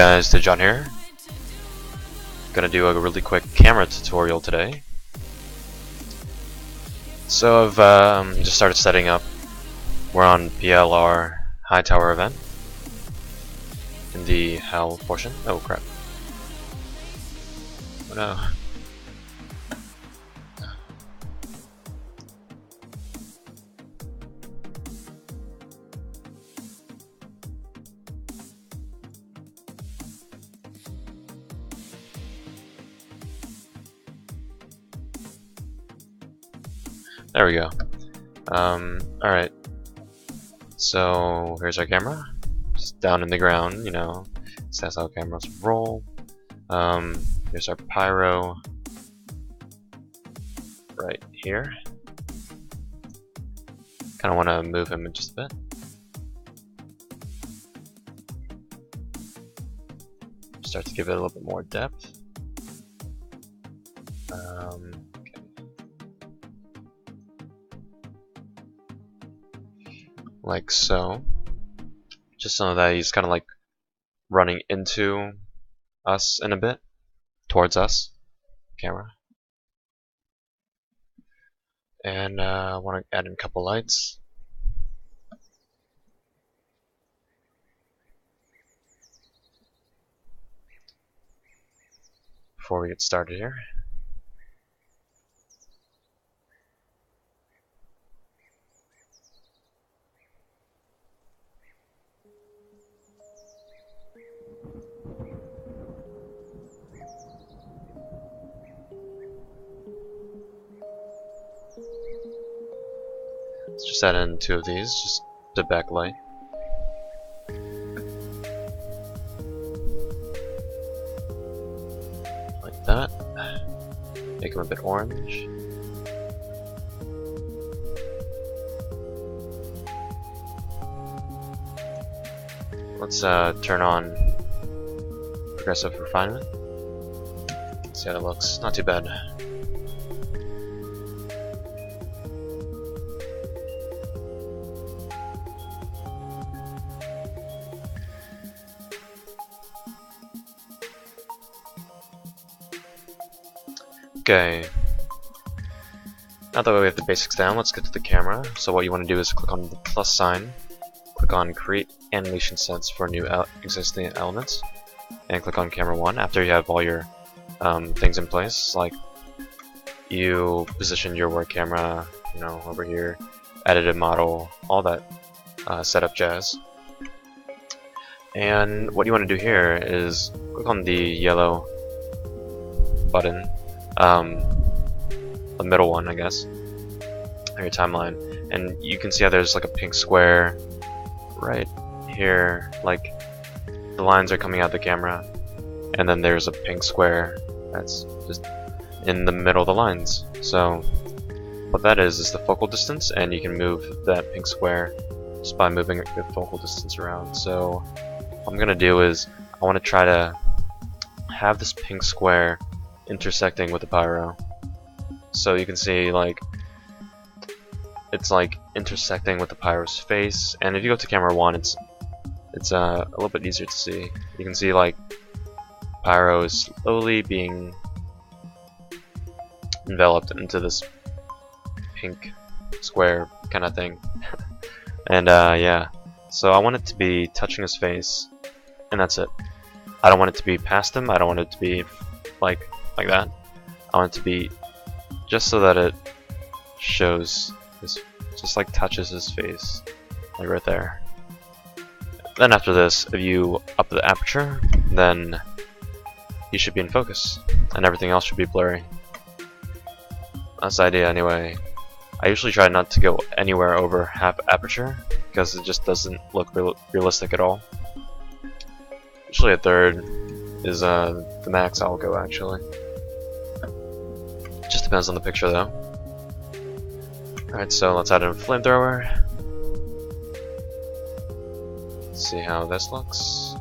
guys, TehJawn here. Gonna do a really quick camera tutorial today. So I've just started setting up. We're on PLR High Tower event in the hell portion. Oh crap. Oh no. There we go. Alright. So here's our camera. Just down in the ground, you know. So that's how cameras roll. Here's our Pyro right here. Kinda wanna move him just a bit. Start to give it a little bit more depth. Like so, just so that he's kind of like running into us in a bit, towards us, camera. And I want to add in a couple lights. Before we get started here. Let's just add in two of these, just to backlight. Like that. Make them a bit orange. Let's turn on progressive refinement. See how it looks. Not too bad. Okay, now that we have the basics down, let's get to the camera. So what you want to do is click on the plus sign, click on create animation sets for new existing elements, and click on camera 1 after you have all your things in place, like you position your work camera, you know, over here, added a model, all that setup jazz. And what you want to do here is click on the yellow button, the middle one, I guess, on your timeline, and you can see how there's like a pink square right here, like the lines are coming out of the camera, and then there's a pink square that's just in the middle of the lines. So what that is the focal distance, and you can move that pink square just by moving the focal distance around. So what I'm gonna do is I want to try to have this pink square intersecting with the Pyro, so you can see like it's like intersecting with the Pyro's face. And if you go to camera 1, it's a little bit easier to see. You can see like Pyro is slowly being enveloped into this pink square kind of thing. And yeah, so I want it to be touching his face, and that's it. I don't want it to be past him. I don't want it to be like that. I want it to be just so that it shows his, just like touches his face, like right there. Then after this, if you up the aperture, then he should be in focus, and everything else should be blurry. That's the idea anyway. I usually try not to go anywhere over half aperture, because it just doesn't look realistic at all. Usually a third is the max I'll go, actually. Just depends on the picture though. Alright, so let's add in a flamethrower. Let's see how this looks.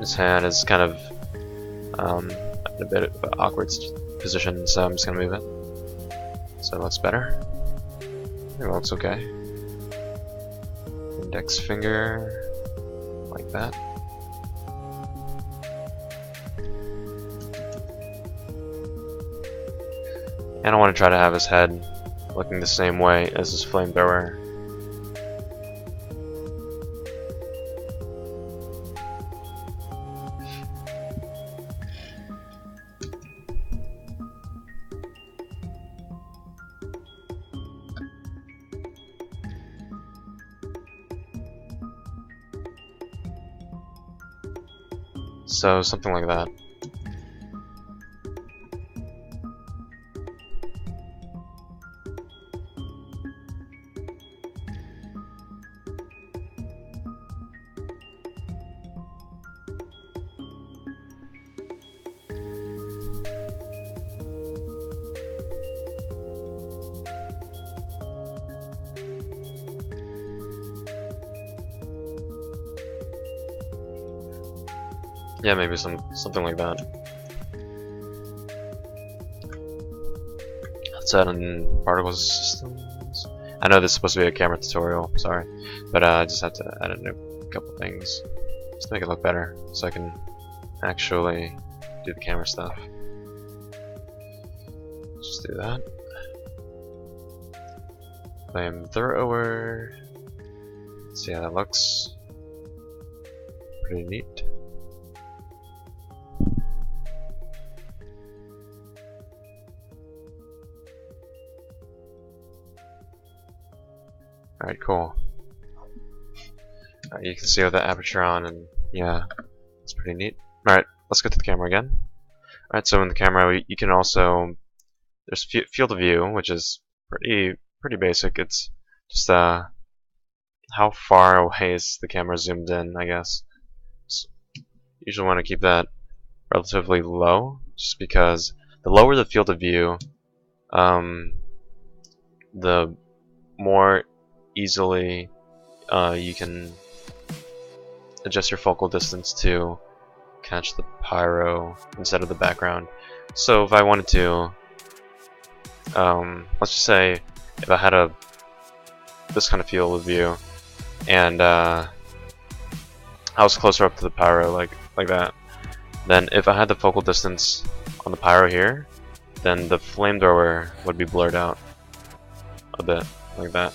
His hand is kind of in a bit of an awkward position, so I'm just gonna move it so it looks better. It looks okay. Index finger, like that. And I want to try to have his head looking the same way as his flamethrower. So something like that. Yeah, maybe something like that. That's add in particle systems. I know this is supposed to be a camera tutorial, sorry, but I just have to add in a couple things just to make it look better, so I can actually do the camera stuff. Just do that. Flamethrower. Let's see how that looks. Pretty neat. Alright, cool. Alright, you can see how the aperture on, and yeah, it's pretty neat. Alright, let's go to the camera again. Alright, so in the camera, you can also, there's field of view, which is pretty basic. It's just how far away is the camera zoomed in, I guess. So usually want to keep that relatively low, just because the lower the field of view, the more easily you can adjust your focal distance to catch the pyro instead of the background. So if I wanted to, let's just say if I had this kind of field of view and I was closer up to the pyro like that, then if I had the focal distance on the pyro here, then the flamethrower would be blurred out a bit like that.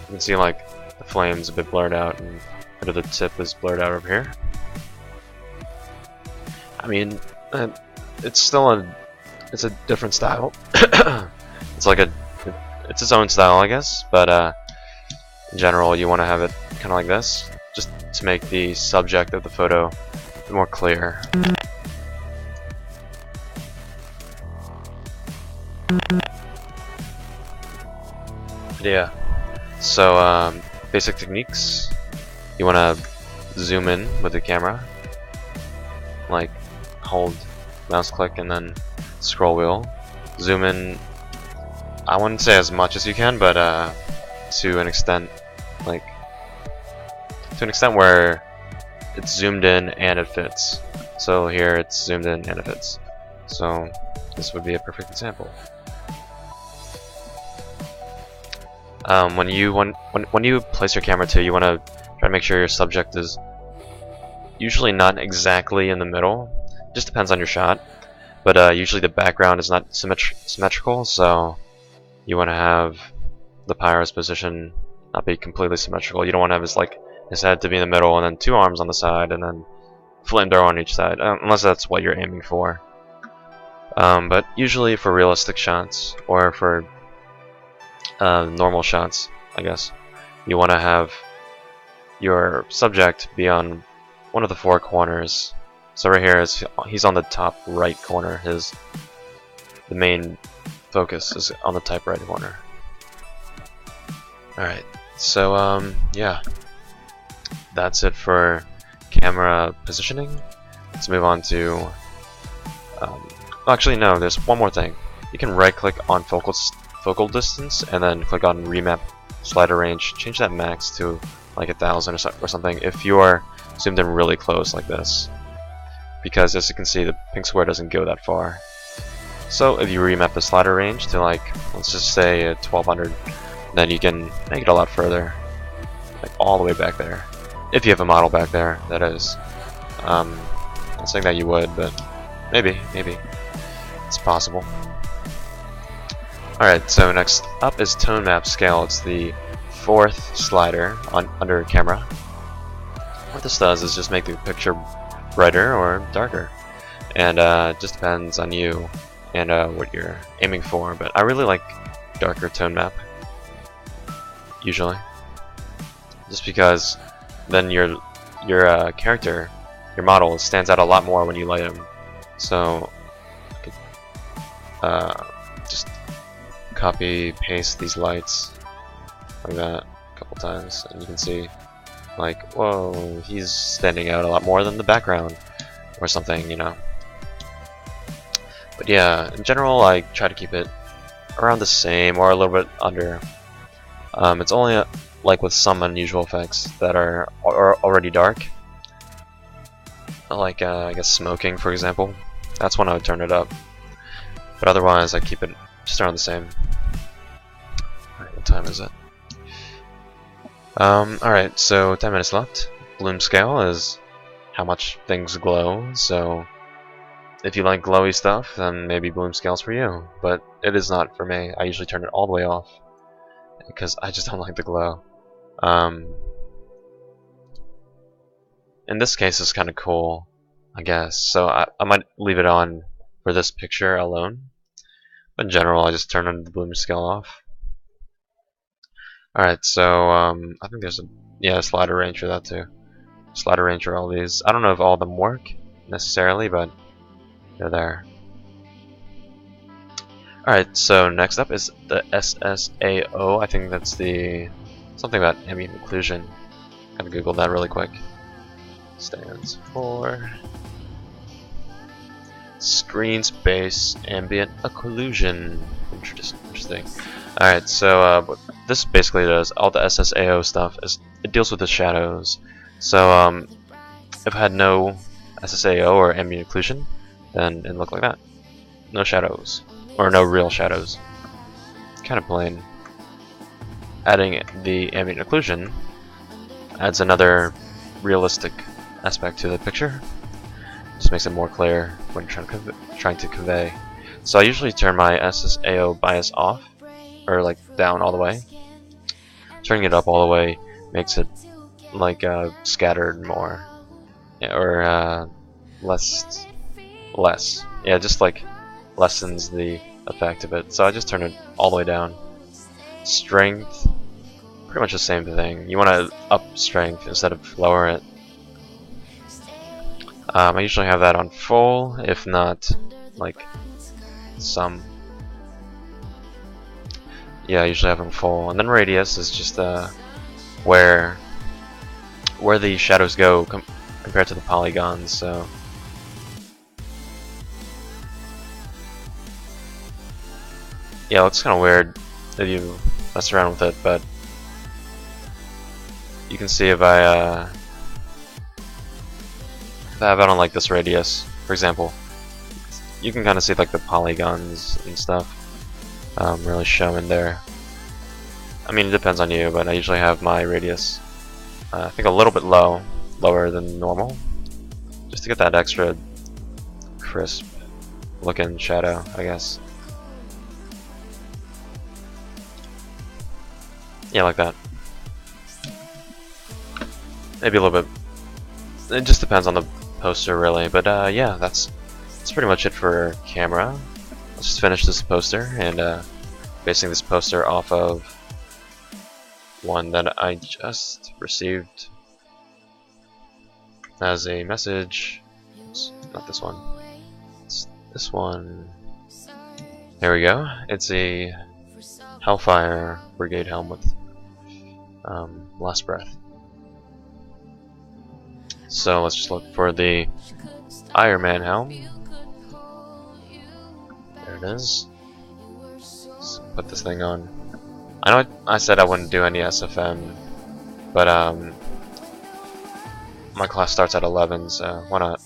You can see like the flame's a bit blurred out and a bit of the tip is blurred out over here. I mean, it's still it's a different style. It's like it's its own style, I guess, but in general you want to have it kind of like this, just to make the subject of the photo a bit more clear. But yeah. So basic techniques, you want to zoom in with the camera, like hold mouse click and then scroll wheel. Zoom in, I wouldn't say as much as you can, but to an extent where it's zoomed in and it fits. So here it's zoomed in and it fits. So this would be a perfect example. When you place your camera to, you want to try to make sure your subject is usually not exactly in the middle. It just depends on your shot, but usually the background is not symmetrical, so you want to have the pyro's position not be completely symmetrical. You don't want to have his head to be in the middle and then two arms on the side and then flamethrower on each side, unless that's what you're aiming for. But usually for realistic shots or for normal shots, I guess, you want to have your subject be on one of the four corners. So right here he's on the top right corner. The main focus is on the top right corner. Alright, so yeah, that's it for camera positioning. Let's move on to actually no, there's one more thing. You can right click on focal distance and then click on remap slider range, change that max to like 1000 or something if your zoomed in really close like this, because as you can see, the pink square doesn't go that far. So if you remap the slider range to, like, let's just say 1200, then you can make it a lot further, like all the way back there. If you have a model back there, that is. I'm not saying that you would, but maybe it's possible. Alright, so next up is tone map scale. It's the 4th slider under camera. What this does is just make the picture brighter or darker, and it just depends on you and what you're aiming for. But I really like darker tone map usually, just because then your character, your model, stands out a lot more when you light him. So just copy paste these lights like that a couple times, and you can see, like, whoa, he's standing out a lot more than the background or something, you know. But yeah, in general, I try to keep it around the same or a little bit under. It's only like with some unusual effects that are already dark, like I guess smoking, for example. That's when I would turn it up. But otherwise, I keep it just around the same. Alright, what time is it? Alright, so 10 minutes left. Bloom scale is how much things glow, so if you like glowy stuff, then maybe bloom scale's for you. But it is not for me. I usually turn it all the way off, because I just don't like the glow. In this case, it's kind of cool, I guess, so I might leave it on for this picture alone. But in general, I just turn on the bloom scale off. Alright, so I think there's a slider range for that too. Slider range for all these. I don't know if all of them work necessarily, but they're there. Alright, so next up is the SSAO. I think that's the something about ambient occlusion. Gotta Google that really quick. Stands for Screen Space Ambient Occlusion. Interesting. Alright, so what this basically does, all the SSAO stuff, is it deals with the shadows. So if I had no SSAO or ambient occlusion, then it looked like that. No shadows. Or no real shadows. Kind of plain. Adding the ambient occlusion adds another realistic aspect to the picture. Just makes it more clear when trying to convey. So I usually turn my SSAO bias off, or like down all the way. Turning it up all the way makes it like scattered more, or less. Yeah, just like lessens the effect of it. So I just turn it all the way down. Strength, pretty much the same thing. You want to up strength instead of lower it. I usually have that on full, if not like some. Yeah, I usually have them full. And then radius is just where the shadows go compared to the polygons. So yeah, it looks kind of weird if you mess around with it, but you can see if I have it on like this radius, for example, you can kind of see like the polygons and stuff really showing there. I mean, it depends on you, but I usually have my radius I think a little bit lower than normal, just to get that extra crisp looking shadow, I guess. Yeah, like that. Maybe a little bit. It just depends on the poster, really. But yeah, that's pretty much it for camera. Let's just finish this poster, and basing this poster off of one that I just received as a message. Oops, not this one. It's this one. There we go. It's a Hellfire Brigade helm with Last Breath. So let's just look for the Iron Man helm. There it is. Let's put this thing on. I know I said I wouldn't do any SFM, but my class starts at 11, so why not?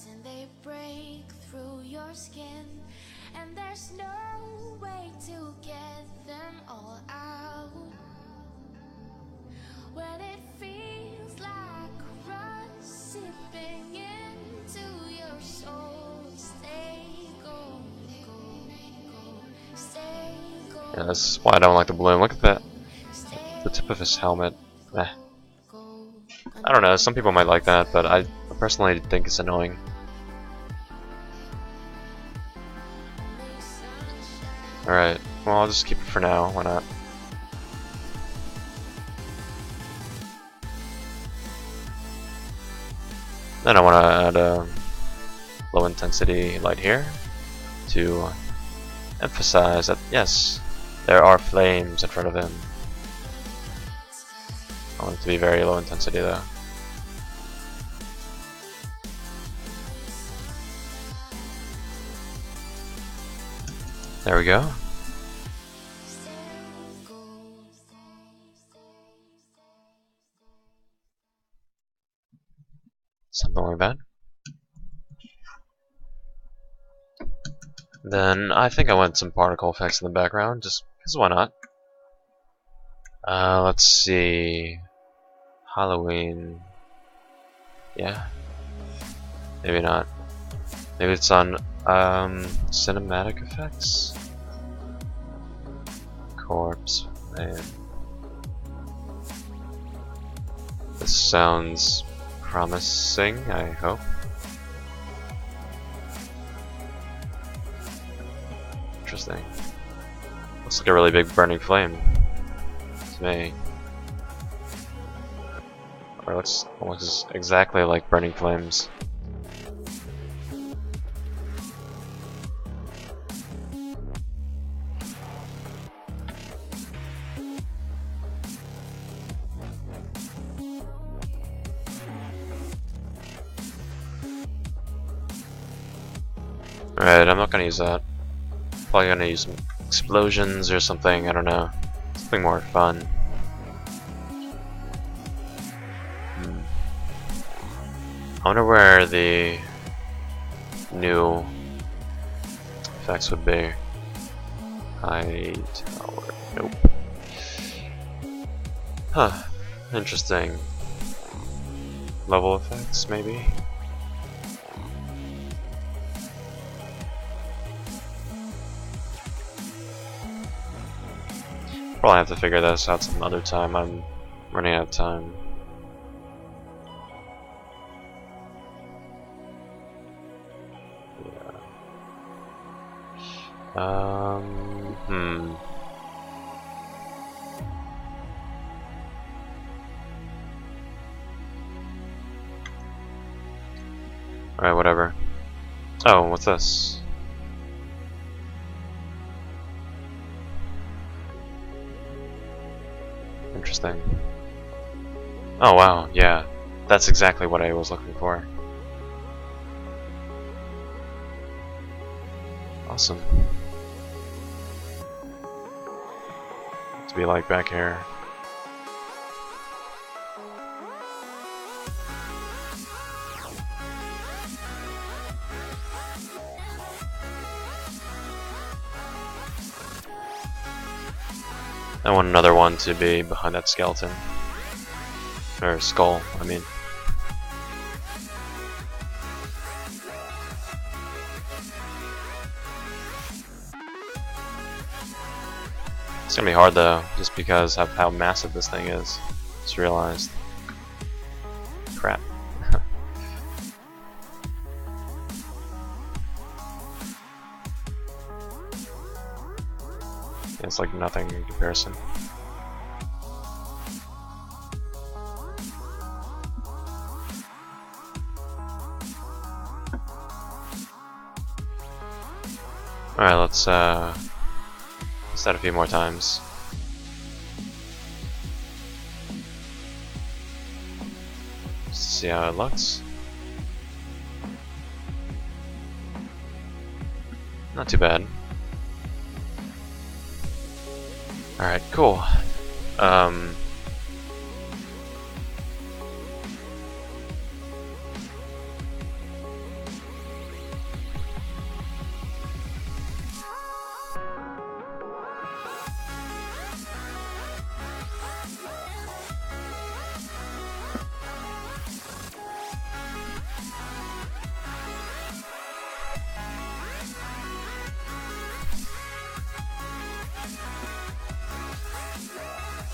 Yeah, that's why I don't like the balloon. Look at that. The tip of his helmet. Eh. I don't know, some people might like that, but I personally think it's annoying. Alright, well I'll just keep it for now, why not? Then I want to add a low intensity light here to emphasize that, yes, there are flames in front of him. I want it to be very low intensity though. There we go. Something like that. Then I think I want some particle effects in the background, just because why not? Let's see. Halloween. Yeah. Maybe not. Maybe it's on cinematic effects. Corpse. Man. This sounds promising, I hope. Interesting. Looks like a really big burning flame to me. Or looks exactly like burning flames. Alright, I'm not gonna use that. Probably gonna use some explosions or something, I don't know. Something more fun. I wonder where the new effects would be. High tower. Nope. Huh. Interesting. Level effects, maybe? Probably have to figure this out some other time. I'm running out of time. Alright, whatever. Oh, what's this? Interesting. Oh wow, yeah. That's exactly what I was looking for. Awesome. To be like back here. I want another one to be behind that skeleton. Or skull, I mean. It's gonna be hard though, just because of how massive this thing is. Just realized. Crap. It's like nothing in comparison. Alright, let's add a few more times. Just to see how it looks. Not too bad. Alright, cool.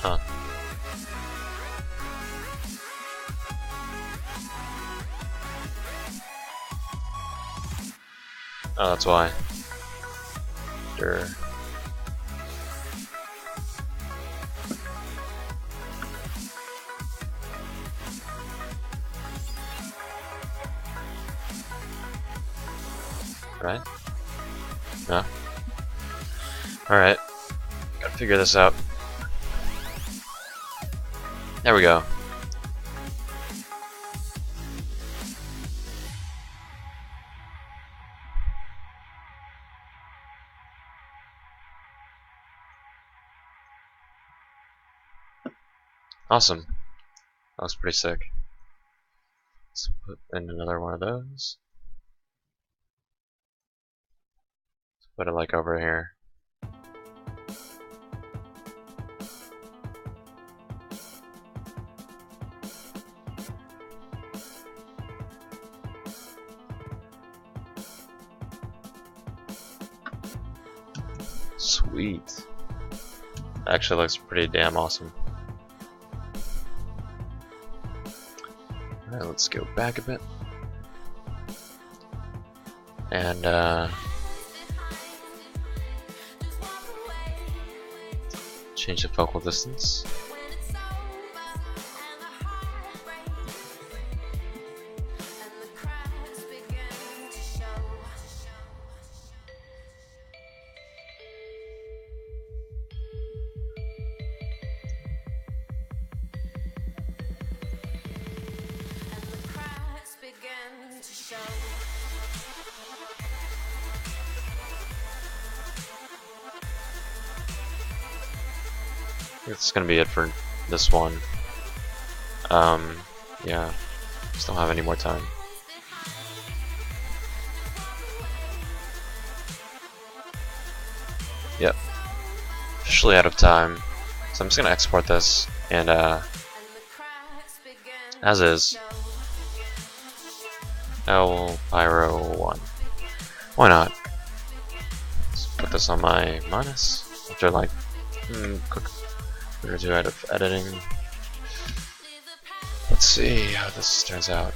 Huh. Oh, that's why. Sure. Right? No? Alright. Gotta figure this out. There we go. Awesome. That was pretty sick. Let's put in another one of those. Let's put it like over here. Sweet. Actually looks pretty damn awesome. Alright, let's go back a bit. And change the focal distance. It's gonna be it for this one. Yeah, just don't have any more time. Yep, officially out of time. So I'm just gonna export this and as is. Pyro 1. Why not? Let's put this on my minus after like quick minute or two out of editing. Let's see how this turns out.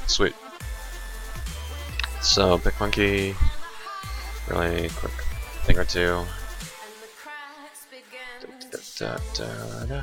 Sweet. So, pick monkey, really quick thing or two. Da, da, da, da.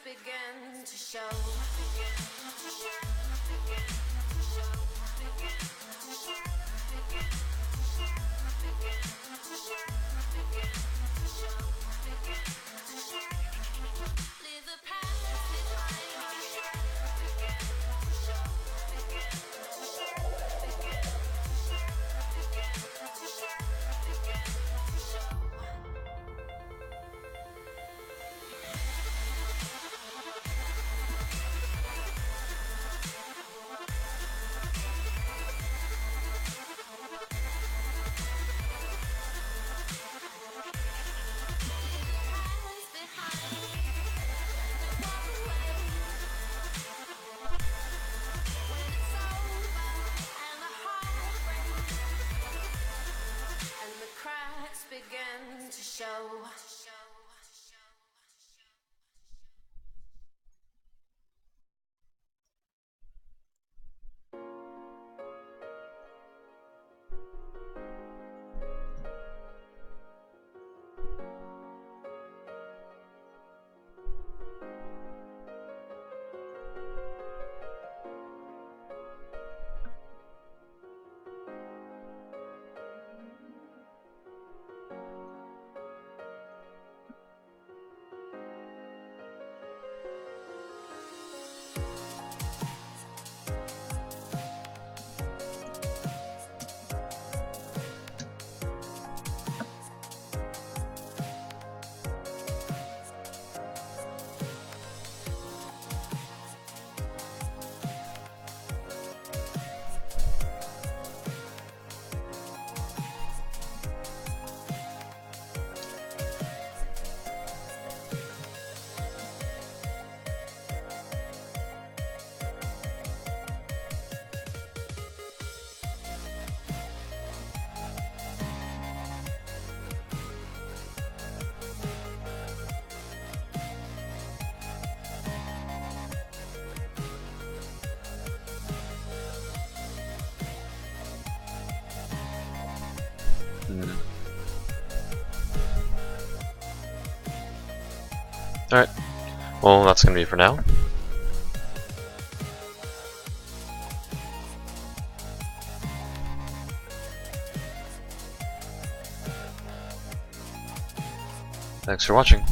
Begin to show. Alright, well that's gonna be it for now. Thanks for watching.